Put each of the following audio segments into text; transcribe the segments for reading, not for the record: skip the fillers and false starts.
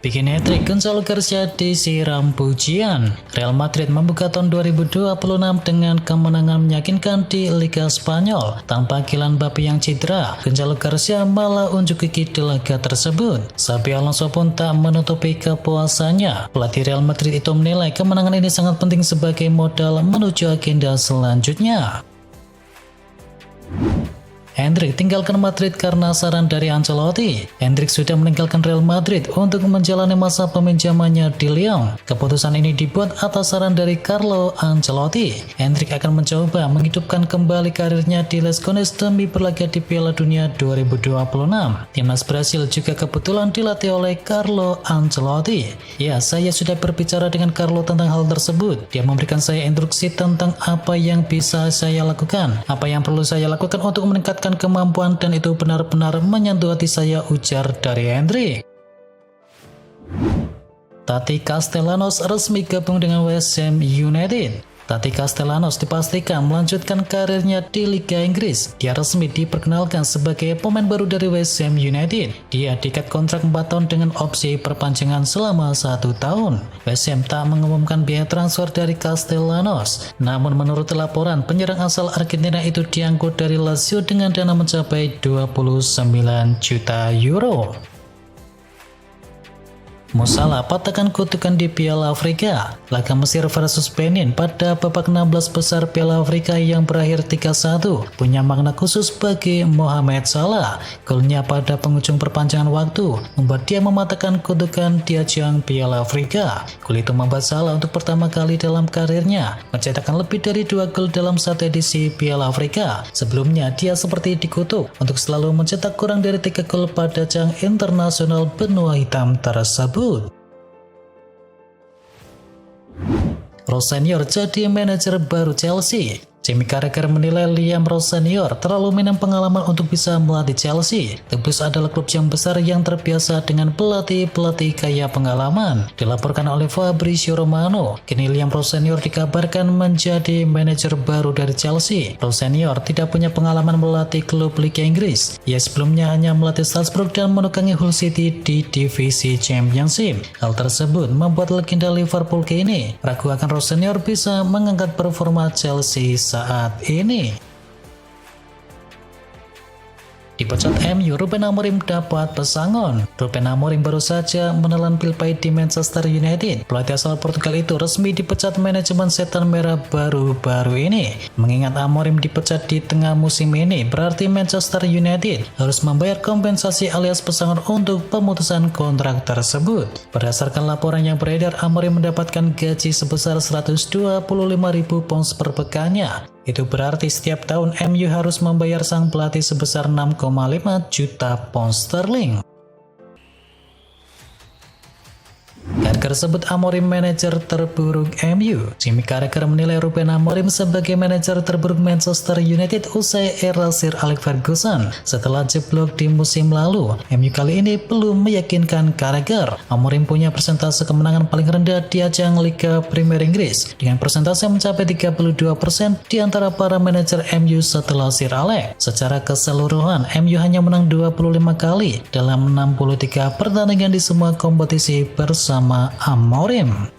Bikin hat-trick, Gonzalo Garcia disiram pujian. Real Madrid membuka tahun 2026 dengan kemenangan meyakinkan di Liga Spanyol. Tanpa Kylian Mbappe yang cedera, Gonzalo Garcia malah unjuk gigi di laga tersebut. Xabi Alonso pun tak menutupi kepuasannya. Pelatih Real Madrid itu menilai kemenangan ini sangat penting sebagai modal menuju agenda selanjutnya. Endrick tinggalkan Madrid karena saran dari Ancelotti. Endrick sudah meninggalkan Real Madrid untuk menjalani masa peminjamannya di Lyon. Keputusan ini dibuat atas saran dari Carlo Ancelotti. Endrick akan mencoba menghidupkan kembali karirnya di Lescones demi berlaga di Piala Dunia 2026. Timnas Brasil juga kebetulan dilatih oleh Carlo Ancelotti. Ya, saya sudah berbicara dengan Carlo tentang hal tersebut. Dia memberikan saya instruksi tentang apa yang bisa saya lakukan, apa yang perlu saya lakukan untuk meningkatkan kemampuan, dan itu benar-benar menyentuh hati saya, ujar dari Endrick. Tati Castellanos resmi gabung dengan West Ham United. Tati Castellanos dipastikan melanjutkan karirnya di Liga Inggris. Dia resmi diperkenalkan sebagai pemain baru dari West Ham United. Dia diikat kontrak 4 tahun dengan opsi perpanjangan selama 1 tahun. West Ham tak mengumumkan biaya transfer dari Castellanos. Namun menurut laporan, penyerang asal Argentina itu diangkut dari Lazio dengan dana mencapai 29 juta euro. Mo Salah patahkan kutukan di Piala Afrika. Laga Mesir versus Benin pada babak 16 besar Piala Afrika yang berakhir 3-1 punya makna khusus bagi Mohamed Salah. Golnya pada penghujung perpanjangan waktu membuat dia mematahkan kutukan di ajang Piala Afrika. Gol itu membuat Salah untuk pertama kali dalam karirnya mencetakkan lebih dari 2 gol dalam satu edisi Piala Afrika. Sebelumnya dia seperti dikutuk untuk selalu mencetak kurang dari 3 gol pada ajang internasional benua hitam tersebut. Rose Senior jadi manajer baru Chelsea. Jamie Carragher menilai Liam Rose Senior terlalu minim pengalaman untuk bisa melatih Chelsea. The Blues adalah klub yang besar yang terbiasa dengan pelatih-pelatih kaya pengalaman. Dilaporkan oleh Fabrizio Romano, kini Liam Rose Senior dikabarkan menjadi manajer baru dari Chelsea. Rose Senior tidak punya pengalaman melatih klub Liga Inggris. Ia sebelumnya hanya melatih Salzburg dan menukangi Hull City di divisi Championship. Hal tersebut membuat legenda Liverpool kini ragu akan Rose Senior bisa mengangkat performa Chelsea saat ini. Dipecat MU, Ruben Amorim dapat pesangon. Ruben Amorim baru saja menelan pil pahit di Manchester United. Pelatih asal Portugal itu resmi dipecat manajemen setan merah baru-baru ini. Mengingat Amorim dipecat di tengah musim ini, berarti Manchester United harus membayar kompensasi alias pesangon untuk pemutusan kontrak tersebut. Berdasarkan laporan yang beredar, Amorim mendapatkan gaji sebesar 125.000 pounds per pekannya. Itu berarti setiap tahun MU harus membayar sang pelatih sebesar 6,5 juta pound sterling. Carragher sebut Amorim manajer terburuk MU. Jamie Carragher menilai Ruben Amorim sebagai manajer terburuk Manchester United usai era Sir Alex Ferguson. Setelah jeblok di musim lalu, MU kali ini belum meyakinkan Carragher. Amorim punya persentase kemenangan paling rendah di ajang Liga Premier Inggris dengan persentase mencapai 32% di antara para manajer MU setelah Sir Alex. Secara keseluruhan, MU hanya menang 25 kali dalam 63 pertandingan di semua kompetisi bersama Amorim.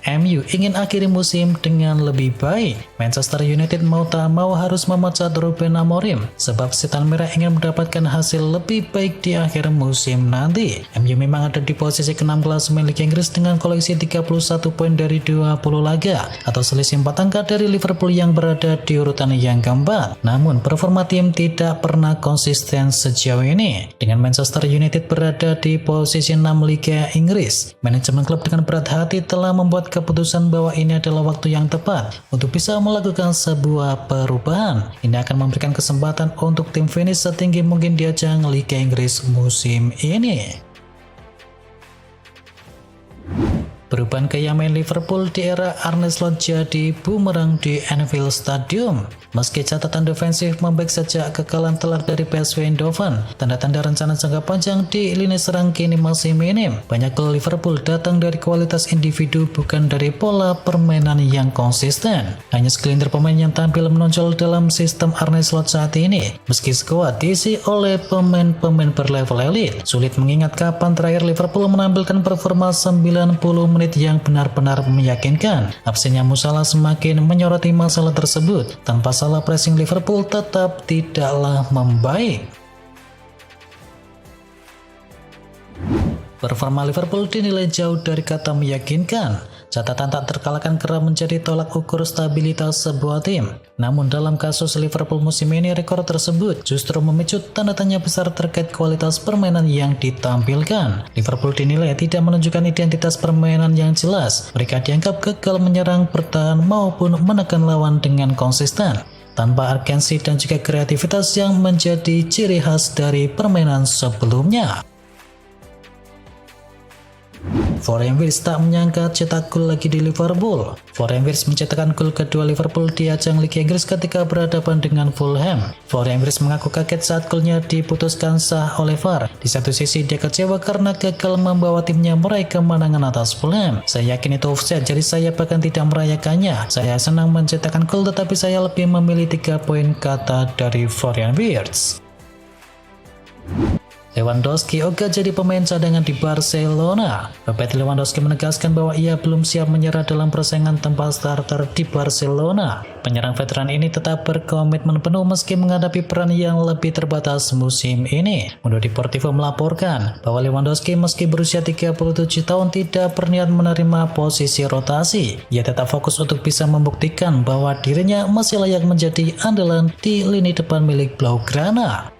MU ingin akhiri musim dengan lebih baik. Manchester United mau tak mau harus memecat Ruben Amorim sebab setan merah ingin mendapatkan hasil lebih baik di akhir musim nanti. MU memang ada di posisi ke-6 klasemen Liga Inggris dengan koleksi 31 poin dari 20 laga atau selisih 4 angka dari Liverpool yang berada di urutan yang keempat. Namun performa tim tidak pernah konsisten sejauh ini. Dengan Manchester United berada di posisi 6 Liga Inggris, manajemen klub dengan berat hati telah membuat keputusan bahwa ini adalah waktu yang tepat untuk bisa melakukan sebuah perubahan. Ini akan memberikan kesempatan untuk tim finish setinggi mungkin di ajang Liga Inggris musim ini. Perubahan gaya main Liverpool di era Arne Slot jadi bumerang di Anfield Stadium. Meski catatan defensif membaik sejak kekalahan telak dari PSV Eindhoven, tanda-tanda rencana jangka panjang di lini serang kini masih minim. Banyak gol Liverpool datang dari kualitas individu bukan dari pola permainan yang konsisten. Hanya segelintir pemain yang tampil menonjol dalam sistem Arne Slot saat ini. Meski skuad diisi oleh pemain-pemain berlevel elit, sulit mengingat kapan terakhir Liverpool menampilkan performa 90 menit yang benar-benar meyakinkan. Absennya Musiala semakin menyoroti masalah tersebut. Tanpa salah, pressing Liverpool tetap tidaklah membaik. Performa Liverpool dinilai jauh dari kata meyakinkan. Catatan tak terkalahkan kerap menjadi tolak ukur stabilitas sebuah tim. Namun dalam kasus Liverpool musim ini, rekor tersebut justru memicu tanda tanya besar terkait kualitas permainan yang ditampilkan. Liverpool dinilai tidak menunjukkan identitas permainan yang jelas. Mereka dianggap gagal menyerang, bertahan maupun menekan lawan dengan konsisten, tanpa urgensi dan juga kreativitas yang menjadi ciri khas dari permainan sebelumnya. Florian Wirtz tak menyangka cetak gol lagi di Liverpool. Florian Wirtz mencetakkan gol kedua Liverpool di ajang Liga Inggris ketika berhadapan dengan Fulham. Florian Wirtz mengaku kaget saat golnya diputuskan sah oleh VAR. Di satu sisi dia kecewa karena gagal membawa timnya meraih kemenangan atas Fulham. Saya yakin itu offside, jadi saya bahkan tidak merayakannya. Saya senang mencetakkan gol, tetapi saya lebih memilih 3 poin, kata dari Florian Wirtz. Lewandowski ogah jadi pemain cadangan di Barcelona. Robert Lewandowski menegaskan bahwa ia belum siap menyerah dalam persaingan tempat starter di Barcelona. Penyerang veteran ini tetap berkomitmen penuh meski menghadapi peran yang lebih terbatas musim ini. Mundo Deportivo melaporkan bahwa Lewandowski meski berusia 37 tahun tidak berniat menerima posisi rotasi. Ia tetap fokus untuk bisa membuktikan bahwa dirinya masih layak menjadi andalan di lini depan milik Blaugrana.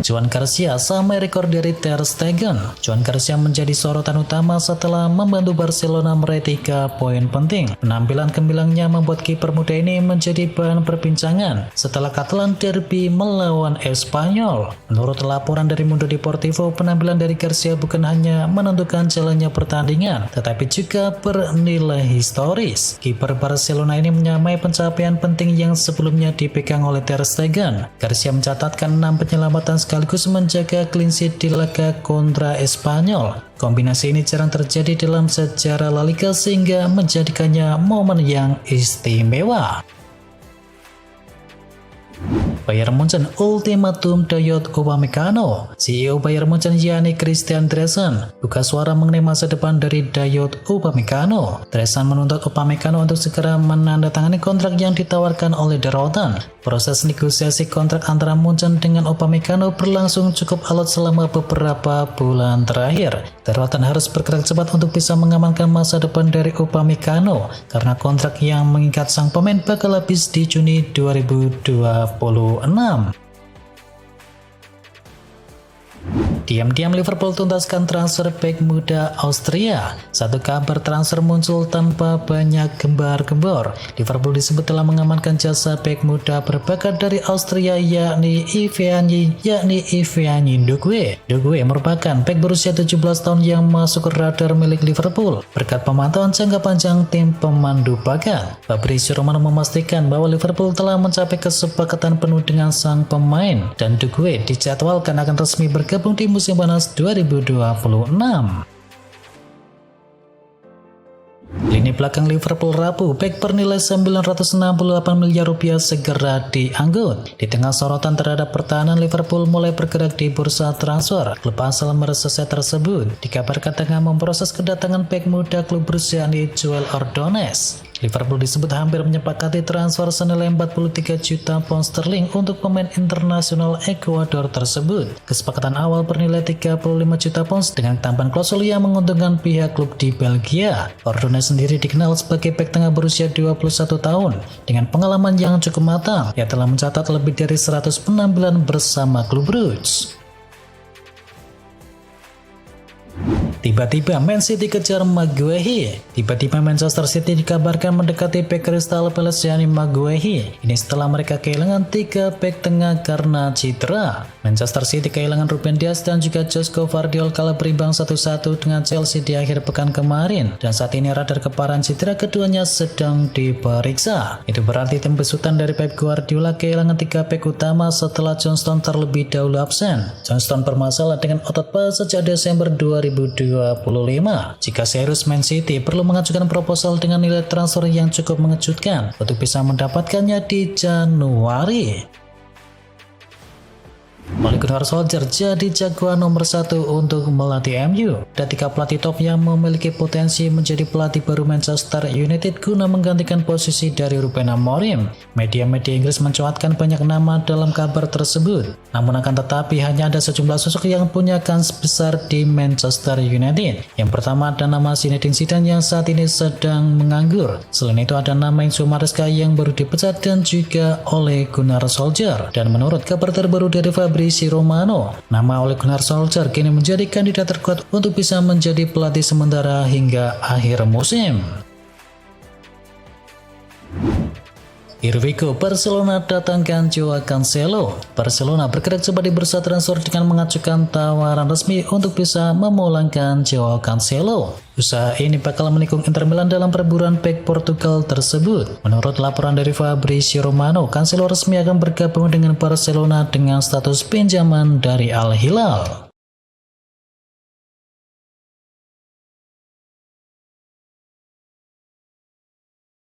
Joan Garcia sama rekor dari Ter Stegen. Joan Garcia menjadi sorotan utama setelah membantu Barcelona meraih 3 poin penting. Penampilan gemilangnya membuat kiper muda ini menjadi bahan perbincangan setelah Catalan derby melawan Espanyol. Menurut laporan dari Mundo Deportivo, penampilan dari Garcia bukan hanya menentukan jalannya pertandingan, tetapi juga bernilai historis. Kiper Barcelona ini menyamai pencapaian penting yang sebelumnya dipegang oleh Ter Stegen. Garcia mencatatkan 6 penyelamatan sekaligus menjaga clean sheet di laga kontra Espanyol. Kombinasi ini jarang terjadi dalam sejarah La Liga sehingga menjadikannya momen yang istimewa. Bayern Munchen ultimatum Dayot Upamecano. CEO Bayern Munchen yakni Christian Dressen buka suara mengenai masa depan dari Dayot Upamecano. Dressen menuntut Upamecano untuk segera menandatangani kontrak yang ditawarkan oleh The Rotten. Proses negosiasi kontrak antara Munchen dengan Upamecano berlangsung cukup alot selama beberapa bulan terakhir. The Rotten harus bergerak cepat untuk bisa mengamankan masa depan dari Upamecano karena kontrak yang mengikat sang pemain bakal habis di Juni 2026. Diam-diam Liverpool tuntaskan transfer bek muda Austria. Satu kabar transfer muncul tanpa banyak gembar-gembor. Liverpool disebut telah mengamankan jasa bek muda berbakat dari Austria yakni Iviani Ndugwe. Ndugwe merupakan bek berusia 17 tahun yang masuk radar milik Liverpool berkat pemantauan jangka panjang tim pemandu bakat. Fabrizio Romano memastikan bahwa Liverpool telah mencapai kesepakatan penuh dengan sang pemain dan Ndugwe dijadwalkan akan resmi bergabung di musim panas 2026. Lini belakang Liverpool rapuh, bek bernilai 968 miliar rupiah segera diangkut. Di tengah sorotan terhadap pertahanan, Liverpool mulai bergerak di bursa transfer. Klub asal Merseyside tersebut dikabarkan tengah memproses kedatangan bek muda klub Rusia Joel Ordonez. Liverpool disebut hampir menyepakati transfer senilai 43 juta pound sterling untuk pemain internasional Ekuador tersebut. Kesepakatan awal bernilai 35 juta pound dengan tambahan klausul yang menguntungkan pihak klub di Belgia. Ordonez sendiri dikenal sebagai bek tengah berusia 21 tahun dengan pengalaman yang cukup matang. Ia telah mencatat lebih dari 100 penampilan bersama klub Bruges. Tiba-tiba Man City kejar Maguire. Tiba-tiba Manchester City dikabarkan mendekati bek Crystal Palace yakni Maguire. Ini setelah mereka kehilangan 3 bek tengah karena cedera. Manchester City kehilangan Ruben Dias dan juga Josko Gvardiol kalah berimbang 1-1 dengan Chelsea di akhir pekan kemarin. Dan saat ini radar keparahan cedera keduanya sedang diperiksa. Itu berarti tim besutan dari Pep Guardiola kehilangan 3 bek utama setelah John Stones terlebih dahulu absen. John Stones bermasalah dengan otot paha sejak Desember 2025. Jika serius, Man City perlu mengajukan proposal dengan nilai transfer yang cukup mengejutkan untuk bisa mendapatkannya di Januari. Ole Gunnar Solskjaer jadi jagoan nomor 1 untuk melatih MU. Ada 3 pelatih top yang memiliki potensi menjadi pelatih baru Manchester United guna menggantikan posisi dari Ruben Amorim. Media-media Inggris mencuatkan banyak nama dalam kabar tersebut. Namun akan tetapi hanya ada sejumlah sosok yang punya kans besar di Manchester United. Yang pertama ada nama Zinedine Zidane yang saat ini sedang menganggur. Selain itu ada nama Enzo Maresca yang baru dipecat dan juga Ole Gunnar Solskjaer. Dan menurut kabar terbaru dari Fabrizio Romano, nama Ole Gunnar Solskjaer kini menjadi kandidat terkuat untuk bisa menjadi pelatih sementara hingga akhir musim. Here we go, Barcelona datangkan Joao Cancelo. Barcelona bergerak cepat di bursa transfer dengan mengajukan tawaran resmi untuk bisa memulangkan Joao Cancelo. Usaha ini bakal menikung Inter Milan dalam perburuan bek Portugal tersebut. Menurut laporan dari Fabrizio Romano, Cancelo resmi akan bergabung dengan Barcelona dengan status pinjaman dari Al Hilal.